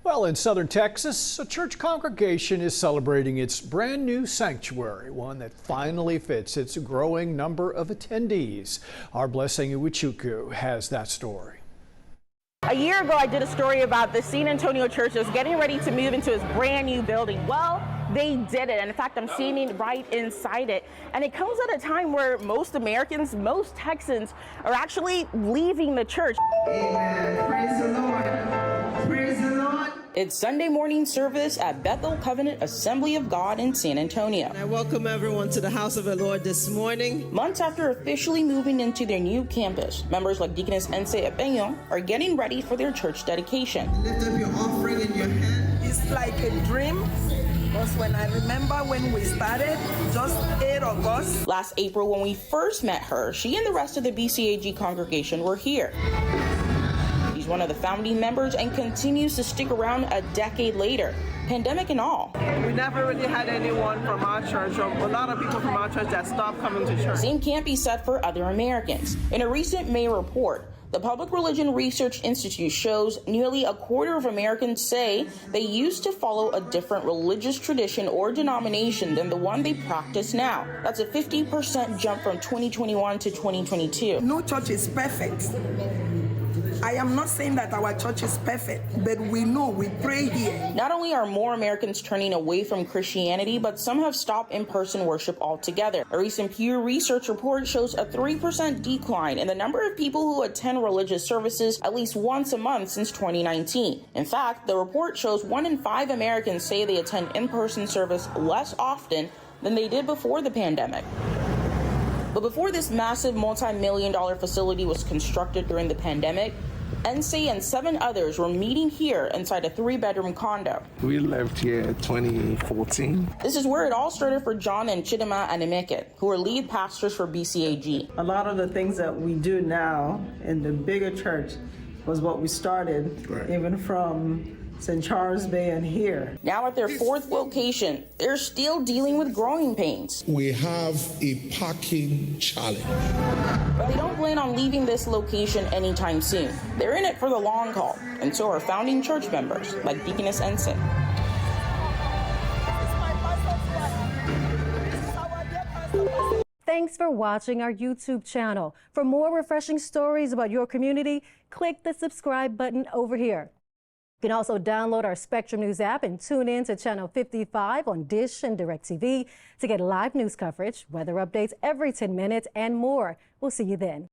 Well, in southern Texas, a church congregation is celebrating its brand new sanctuary, one that finally fits its growing number of attendees. Our Blessing Iwichuku has that story. A year ago, I did a story about the San Antonio church that's getting ready to move into its brand new building. Well, they did it. And in fact, I'm standing right inside it. And it comes at a time where most Americans, most Texans are actually leaving the church. Amen. Praise the Lord. Praise the Lord. It's Sunday morning service at Bethel Covenant Assembly of God in San Antonio. I welcome everyone to the house of the Lord this morning. Months after officially moving into their new campus, members like Deaconess Ense are getting ready for their church dedication. Lift up your offering in your hand. It's like a dream. Because when I remember when we started, just 8 August. Last April, when we first met her, she and the rest of the BCAG congregation were here. She's one of the founding members and continues to stick around a decade later, pandemic and all. We never really had anyone from our church, or a lot of people from our church that stopped coming to church. Same can't be said for other Americans. In a recent May report, the Public Religion Research Institute shows nearly a quarter of Americans say they used to follow a different religious tradition or denomination than the one they practice now. That's a 50% jump from 2021 to 2022. No church is perfect. I am not saying that our church is perfect, but we know we pray here. Not only are more Americans turning away from Christianity, but some have stopped in-person worship altogether. A recent Pew Research report shows a 3% decline in the number of people who attend religious services at least once a month since 2019. In fact, the report shows 1 in 5 Americans say they attend in-person service less often than they did before the pandemic. But before this massive multi-million-dollar facility was constructed during the pandemic, Ense and 7 others were meeting here inside a 3-bedroom condo. We left here in 2014. This is where it all started for John and Chidima Animeket, who are lead pastors for BCAG. A lot of the things that we do now in the bigger church was what we started, even from St. Charles Bay and here. Now at their 4th location, they're still dealing with growing pains. We have a parking challenge. But they don't plan on leaving this location anytime soon. They're in it for the long haul, and so are founding church members like Deaconess Ense. Thanks for watching our YouTube channel. For more refreshing stories about your community, click the subscribe button over here. You can also download our Spectrum News app and tune in to Channel 55 on Dish and DirecTV to get live news coverage, weather updates every 10 minutes, and more. We'll see you then.